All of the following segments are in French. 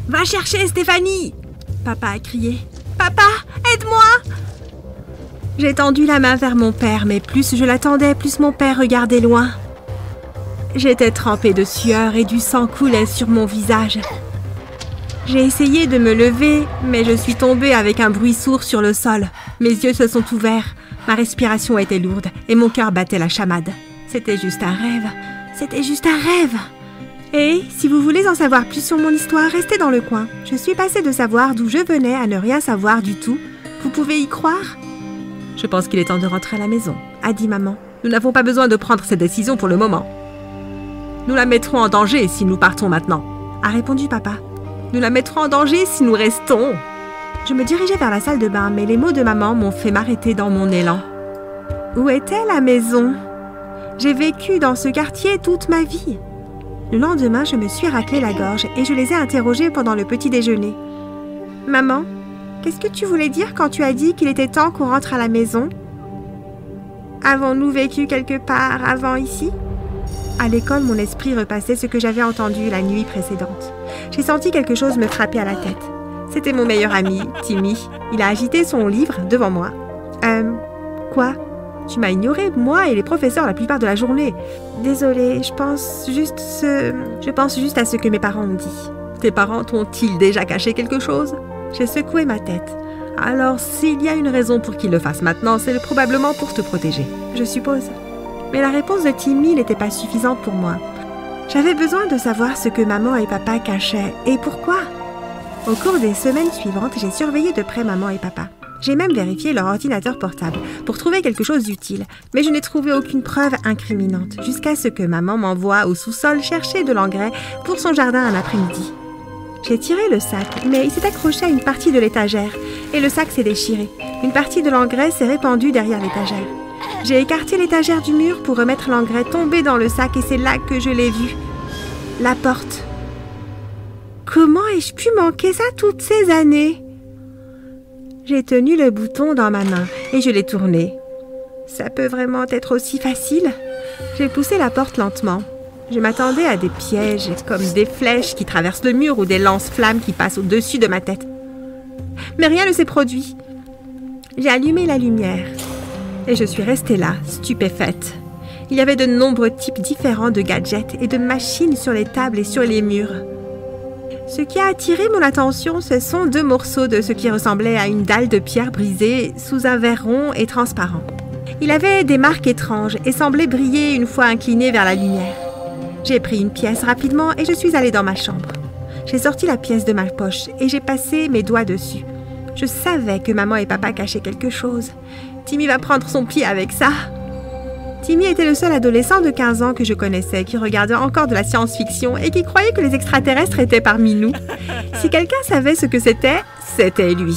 Va chercher Stéphanie! Papa a crié. Papa, aide-moi! J'ai tendu la main vers mon père, mais plus je l'attendais, plus mon père regardait loin. J'étais trempée de sueur et du sang coulait sur mon visage. J'ai essayé de me lever, mais je suis tombée avec un bruit sourd sur le sol. Mes yeux se sont ouverts, ma respiration était lourde et mon cœur battait la chamade. C'était juste un rêve. C'était juste un rêve. Et si vous voulez en savoir plus sur mon histoire, restez dans le coin. Je suis passée de savoir d'où je venais à ne rien savoir du tout. Vous pouvez y croire? Je pense qu'il est temps de rentrer à la maison, a dit maman. Nous n'avons pas besoin de prendre cette décision pour le moment. Nous la mettrons en danger si nous partons maintenant, a répondu papa. Nous la mettrons en danger si nous restons. Je me dirigeais vers la salle de bain, mais les mots de maman m'ont fait m'arrêter dans mon élan. Où était la maison? J'ai vécu dans ce quartier toute ma vie. Le lendemain, je me suis raclé la gorge et je les ai interrogés pendant le petit déjeuner. Maman, qu'est-ce que tu voulais dire quand tu as dit qu'il était temps qu'on rentre à la maison? Avons-nous vécu quelque part avant ici? À l'école, mon esprit repassait ce que j'avais entendu la nuit précédente. J'ai senti quelque chose me frapper à la tête. C'était mon meilleur ami, Timmy. Il a agité son livre devant moi. Quoi? Tu m'as ignoré, moi et les professeurs, la plupart de la journée. Désolée, je pense juste à ce que mes parents ont dit. Tes parents t'ont-ils déjà caché quelque chose? J'ai secoué ma tête. Alors, s'il y a une raison pour qu'ils le fassent maintenant, c'est probablement pour te protéger, je suppose. Mais la réponse de Timmy n'était pas suffisante pour moi. J'avais besoin de savoir ce que maman et papa cachaient et pourquoi. Au cours des semaines suivantes, j'ai surveillé de près maman et papa. J'ai même vérifié leur ordinateur portable pour trouver quelque chose d'utile, mais je n'ai trouvé aucune preuve incriminante jusqu'à ce que maman m'envoie au sous-sol chercher de l'engrais pour son jardin un après-midi. J'ai tiré le sac, mais il s'est accroché à une partie de l'étagère et le sac s'est déchiré. Une partie de l'engrais s'est répandue derrière l'étagère. J'ai écarté l'étagère du mur pour remettre l'engrais tombé dans le sac et c'est là que je l'ai vu. La porte. Comment ai-je pu manquer ça toutes ces années? J'ai tenu le bouton dans ma main et je l'ai tourné. Ça peut vraiment être aussi facile? J'ai poussé la porte lentement. Je m'attendais à des pièges, comme des flèches qui traversent le mur ou des lance-flammes qui passent au-dessus de ma tête. Mais rien ne s'est produit. J'ai allumé la lumière et je suis restée là, stupéfaite. Il y avait de nombreux types différents de gadgets et de machines sur les tables et sur les murs. Ce qui a attiré mon attention, ce sont 2 morceaux de ce qui ressemblait à une dalle de pierre brisée sous un verre rond et transparent. Il avait des marques étranges et semblait briller une fois incliné vers la lumière. J'ai pris une pièce rapidement et je suis allée dans ma chambre. J'ai sorti la pièce de ma poche et j'ai passé mes doigts dessus. Je savais que maman et papa cachaient quelque chose. Timmy va prendre son pied avec ça. Timmy était le seul adolescent de 15 ans que je connaissais qui regardait encore de la science-fiction et qui croyait que les extraterrestres étaient parmi nous. Si quelqu'un savait ce que c'était lui.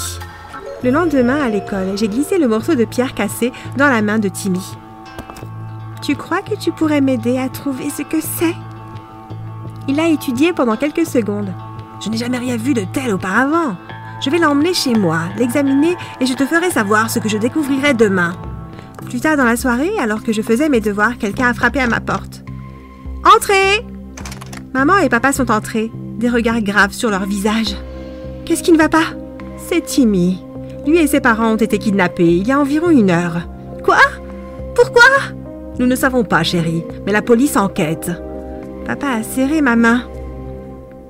Le lendemain, à l'école, j'ai glissé le morceau de pierre cassé dans la main de Timmy. « Tu crois que tu pourrais m'aider à trouver ce que c'est ?» Il a étudié pendant quelques secondes. « Je n'ai jamais rien vu de tel auparavant. Je vais l'emmener chez moi, l'examiner et je te ferai savoir ce que je découvrirai demain. » Plus tard dans la soirée, alors que je faisais mes devoirs, quelqu'un a frappé à ma porte. « Entrez !» Maman et papa sont entrés, des regards graves sur leur visage. « Qu'est-ce qui ne va pas ?» C'est Timmy. Lui et ses parents ont été kidnappés il y a environ 1 heure. « Quoi? Pourquoi ?» Nous ne savons pas, chérie, mais la police enquête. Papa a serré ma main.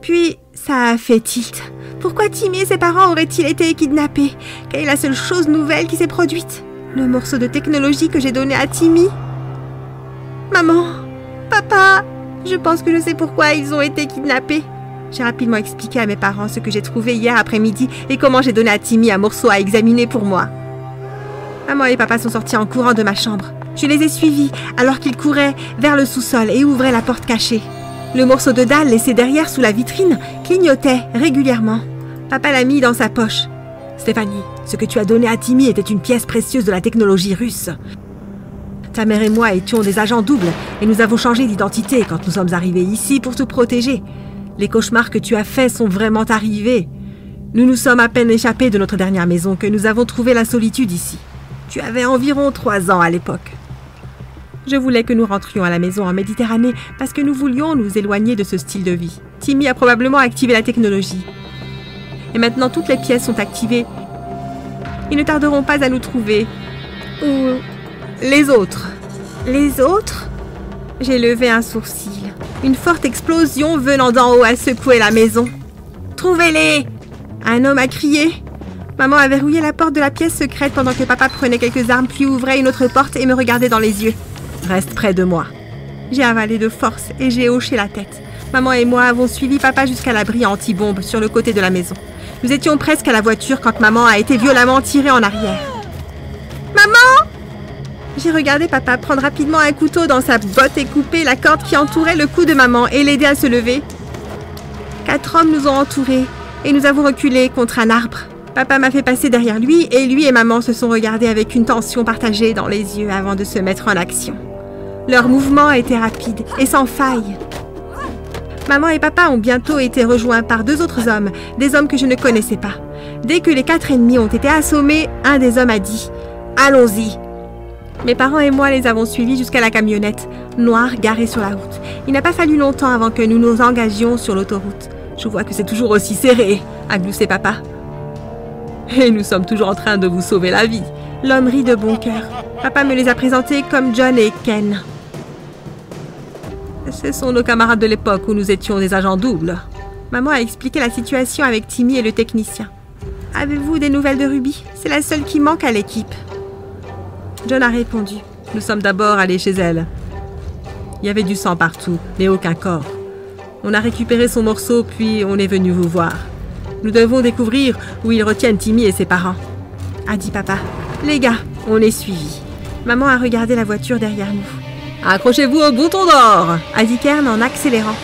Puis, ça a fait tilt. Pourquoi Timmy et ses parents auraient-ils été kidnappés? Quelle est la seule chose nouvelle qui s'est produite? Le morceau de technologie que j'ai donné à Timmy? Maman, papa, je pense que je sais pourquoi ils ont été kidnappés. J'ai rapidement expliqué à mes parents ce que j'ai trouvé hier après-midi et comment j'ai donné à Timmy un morceau à examiner pour moi. Maman et papa sont sortis en courant de ma chambre. Je les ai suivis alors qu'ils couraient vers le sous-sol et ouvraient la porte cachée. Le morceau de dalle laissé derrière sous la vitrine clignotait régulièrement. Papa l'a mis dans sa poche. « Stéphanie, ce que tu as donné à Timmy était une pièce précieuse de la technologie russe. Ta mère et moi étions des agents doubles et nous avons changé d'identité quand nous sommes arrivés ici pour te protéger. Les cauchemars que tu as faits sont vraiment arrivés. Nous nous sommes à peine échappés de notre dernière maison que nous avons trouvé la solitude ici. Tu avais environ 3 ans à l'époque. Je voulais que nous rentrions à la maison en Méditerranée parce que nous voulions nous éloigner de ce style de vie. Timmy a probablement activé la technologie. Et maintenant, toutes les pièces sont activées. Ils ne tarderont pas à nous trouver. Ou les autres. Les autres? J'ai levé un sourcil. Une forte explosion venant d'en haut a secoué la maison. Trouvez-les! Un homme a crié. Maman a verrouillé la porte de la pièce secrète pendant que papa prenait quelques armes puis ouvrait une autre porte et me regardait dans les yeux. Reste près de moi. J'ai avalé de force et j'ai hoché la tête. Maman et moi avons suivi papa jusqu'à l'abri anti-bombe sur le côté de la maison. Nous étions presque à la voiture quand maman a été violemment tirée en arrière. Maman! J'ai regardé papa prendre rapidement un couteau dans sa botte et couper la corde qui entourait le cou de maman et l'aider à se lever. 4 hommes nous ont entourés et nous avons reculé contre un arbre. Papa m'a fait passer derrière lui et lui et maman se sont regardés avec une tension partagée dans les yeux avant de se mettre en action. Leur mouvement était rapide et sans faille. Maman et papa ont bientôt été rejoints par 2 autres hommes, des hommes que je ne connaissais pas. Dès que les 4 ennemis ont été assommés, un des hommes a dit « Allons-y ». Mes parents et moi les avons suivis jusqu'à la camionnette, noire, garée sur la route. Il n'a pas fallu longtemps avant que nous nous engagions sur l'autoroute. Je vois que c'est toujours aussi serré, a gloussé papa. Et nous sommes toujours en train de vous sauver la vie. L'homme rit de bon cœur. Papa me les a présentés comme John et Ken. Ce sont nos camarades de l'époque où nous étions des agents doubles. Maman a expliqué la situation avec Timmy et le technicien. Avez-vous des nouvelles de Ruby? C'est la seule qui manque à l'équipe. John a répondu. Nous sommes d'abord allés chez elle. Il y avait du sang partout, mais aucun corps. On a récupéré son morceau, puis on est venu vous voir. Nous devons découvrir où ils retiennent Timmy et ses parents, a dit papa. Les gars, on est suivis. Maman a regardé la voiture derrière nous. Accrochez-vous au bouton d'or, a dit Kern en accélérant.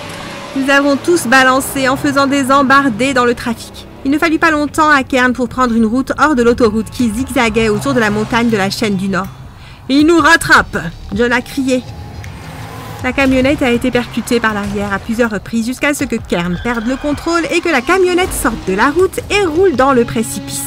Nous avons tous balancé en faisant des embardées dans le trafic. Il ne fallut pas longtemps à Kern pour prendre une route hors de l'autoroute qui zigzaguait autour de la montagne de la chaîne du Nord. « Il nous rattrape !» John a crié. La camionnette a été percutée par l'arrière à plusieurs reprises jusqu'à ce que Kern perde le contrôle et que la camionnette sorte de la route et roule dans le précipice.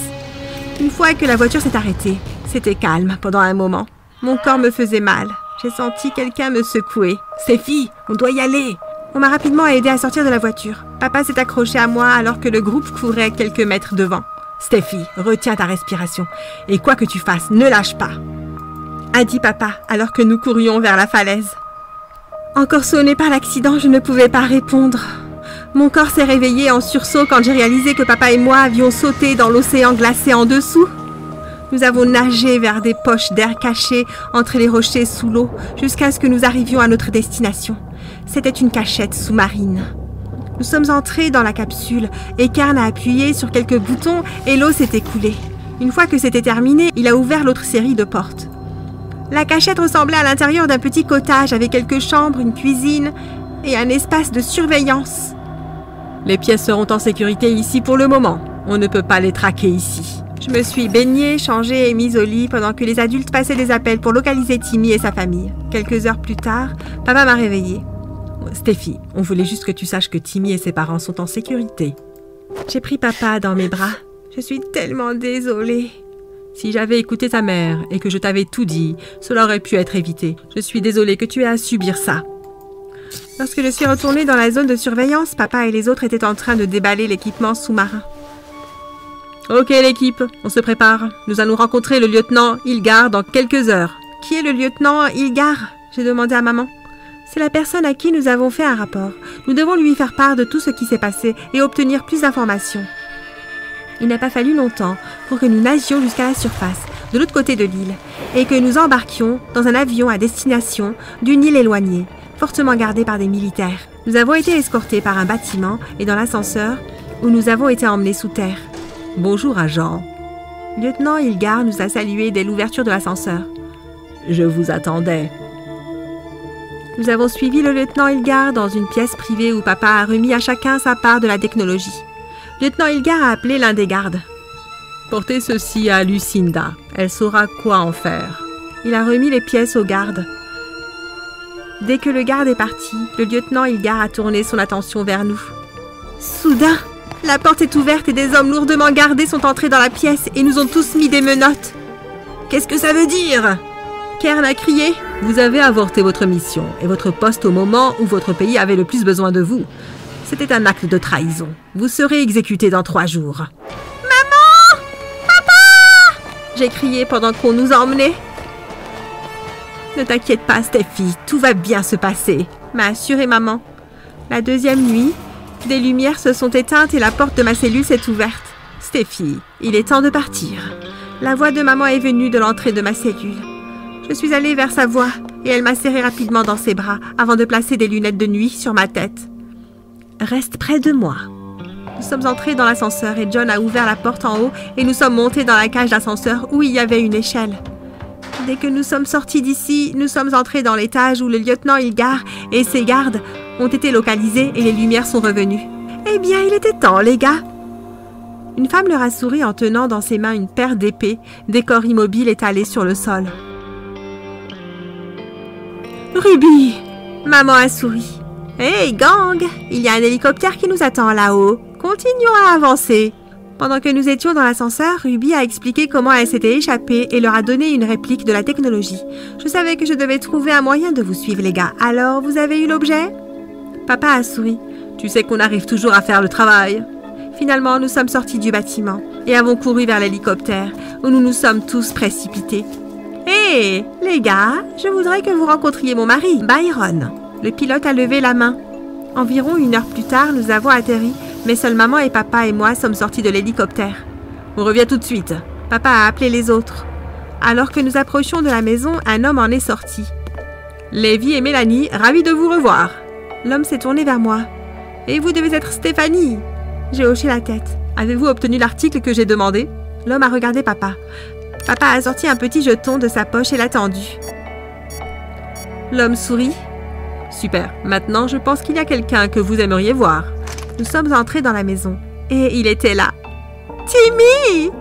Une fois que la voiture s'est arrêtée, c'était calme pendant un moment. Mon corps me faisait mal. J'ai senti quelqu'un me secouer. « Steffi, on doit y aller !» On m'a rapidement aidé à sortir de la voiture. Papa s'est accroché à moi alors que le groupe courait quelques mètres devant. « Steffi, retiens ta respiration. Et quoi que tu fasses, ne lâche pas !» a dit papa alors que nous courions vers la falaise. Encore sonné par l'accident, je ne pouvais pas répondre. Mon corps s'est réveillé en sursaut quand j'ai réalisé que papa et moi avions sauté dans l'océan glacé en dessous. Nous avons nagé vers des poches d'air cachées entre les rochers sous l'eau jusqu'à ce que nous arrivions à notre destination. C'était une cachette sous-marine. Nous sommes entrés dans la capsule et Kern a appuyé sur quelques boutons et l'eau s'est écoulée. Une fois que c'était terminé, il a ouvert l'autre série de portes. La cachette ressemblait à l'intérieur d'un petit cottage avec quelques chambres, une cuisine et un espace de surveillance. Les pièces seront en sécurité ici pour le moment. On ne peut pas les traquer ici. Je me suis baignée, changée et mise au lit pendant que les adultes passaient des appels pour localiser Timmy et sa famille. Quelques heures plus tard, papa m'a réveillée. « Steffi, on voulait juste que tu saches que Timmy et ses parents sont en sécurité. » J'ai pris papa dans mes bras. Je suis tellement désolée. Si j'avais écouté ta mère et que je t'avais tout dit, cela aurait pu être évité. Je suis désolée que tu aies à subir ça. Lorsque je suis retournée dans la zone de surveillance, papa et les autres étaient en train de déballer l'équipement sous-marin. Ok l'équipe, on se prépare. Nous allons rencontrer le lieutenant Ilgar dans quelques heures. Qui est le lieutenant Ilgar? J'ai demandé à maman. C'est la personne à qui nous avons fait un rapport. Nous devons lui faire part de tout ce qui s'est passé et obtenir plus d'informations. Il n'a pas fallu longtemps pour que nous nagions jusqu'à la surface, de l'autre côté de l'île, et que nous embarquions dans un avion à destination d'une île éloignée, fortement gardée par des militaires. Nous avons été escortés par un bâtiment et dans l'ascenseur où nous avons été emmenés sous terre. « Bonjour, agent. » Lieutenant Ilgar nous a salués dès l'ouverture de l'ascenseur. « Je vous attendais. » Nous avons suivi le lieutenant Ilgar dans une pièce privée où papa a remis à chacun sa part de la technologie. Lieutenant Ilgar a appelé l'un des gardes. « Portez ceci à Lucinda. Elle saura quoi en faire. » Il a remis les pièces au garde. Dès que le garde est parti, le lieutenant Ilgar a tourné son attention vers nous. Soudain, la porte est ouverte et des hommes lourdement gardés sont entrés dans la pièce et nous ont tous mis des menottes. « Qu'est-ce que ça veut dire ?» Kern a crié. « Vous avez avorté votre mission et votre poste au moment où votre pays avait le plus besoin de vous. C'était un acte de trahison. Vous serez exécuté dans 3 jours. Maman! Papa! J'ai crié pendant qu'on nous emmenait. Ne t'inquiète pas, Steffi, tout va bien se passer, m'a assuré maman. La deuxième nuit, des lumières se sont éteintes et la porte de ma cellule s'est ouverte. Steffi, il est temps de partir. La voix de maman est venue de l'entrée de ma cellule. Je suis allée vers sa voix et elle m'a serré rapidement dans ses bras avant de placer des lunettes de nuit sur ma tête. Reste près de moi. Nous sommes entrés dans l'ascenseur et John a ouvert la porte en haut et nous sommes montés dans la cage d'ascenseur où il y avait une échelle. Dès que nous sommes sortis d'ici, nous sommes entrés dans l'étage où le lieutenant Ilgar et ses gardes ont été localisés et les lumières sont revenues. Eh bien, il était temps, les gars. Une femme leur a souri en tenant dans ses mains une paire d'épées, des corps immobiles étalés sur le sol. Ruby! Maman a souri. Hey, gang! Il y a un hélicoptère qui nous attend là-haut. Continuons à avancer. Pendant que nous étions dans l'ascenseur, Ruby a expliqué comment elle s'était échappée et leur a donné une réplique de la technologie. Je savais que je devais trouver un moyen de vous suivre, les gars. Alors, vous avez eu l'objet? Papa a souri. Tu sais qu'on arrive toujours à faire le travail. Finalement, nous sommes sortis du bâtiment et avons couru vers l'hélicoptère, où nous nous sommes tous précipités. Hé, les gars, je voudrais que vous rencontriez mon mari, Byron. Le pilote a levé la main. Environ 1 heure plus tard, nous avons atterri, mais seuls maman et papa et moi sommes sortis de l'hélicoptère. On revient tout de suite. Papa a appelé les autres. Alors que nous approchions de la maison, un homme en est sorti. Lévi et Mélanie, ravis de vous revoir. L'homme s'est tourné vers moi. Et vous devez être Stéphanie. J'ai hoché la tête. Avez-vous obtenu l'article que j'ai demandé? L'homme a regardé papa. Papa a sorti un petit jeton de sa poche et l'a tendu. L'homme sourit. Super. Maintenant, je pense qu'il y a quelqu'un que vous aimeriez voir. Nous sommes entrés dans la maison. Et il était là. Timmy!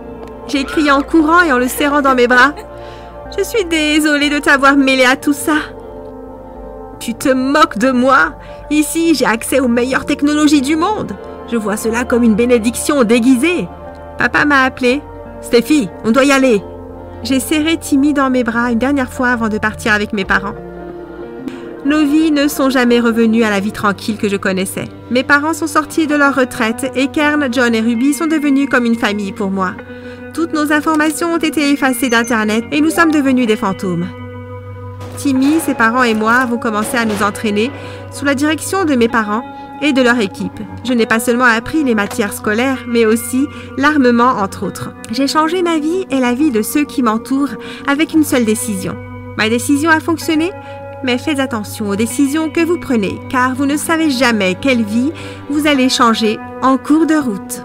J'ai crié en courant et en le serrant dans mes bras. Je suis désolée de t'avoir mêlé à tout ça. Tu te moques de moi? Ici, j'ai accès aux meilleures technologies du monde. Je vois cela comme une bénédiction déguisée. Papa m'a appelé. Steffi, on doit y aller. J'ai serré Timmy dans mes bras une dernière fois avant de partir avec mes parents. Nos vies ne sont jamais revenues à la vie tranquille que je connaissais. Mes parents sont sortis de leur retraite et Kern, John et Ruby sont devenus comme une famille pour moi. Toutes nos informations ont été effacées d'Internet et nous sommes devenus des fantômes. Timmy, ses parents et moi avons commencé à nous entraîner sous la direction de mes parents et de leur équipe. Je n'ai pas seulement appris les matières scolaires, mais aussi l'armement, entre autres. J'ai changé ma vie et la vie de ceux qui m'entourent avec une seule décision. Ma décision a fonctionné, mais faites attention aux décisions que vous prenez, car vous ne savez jamais quelle vie vous allez changer en cours de route.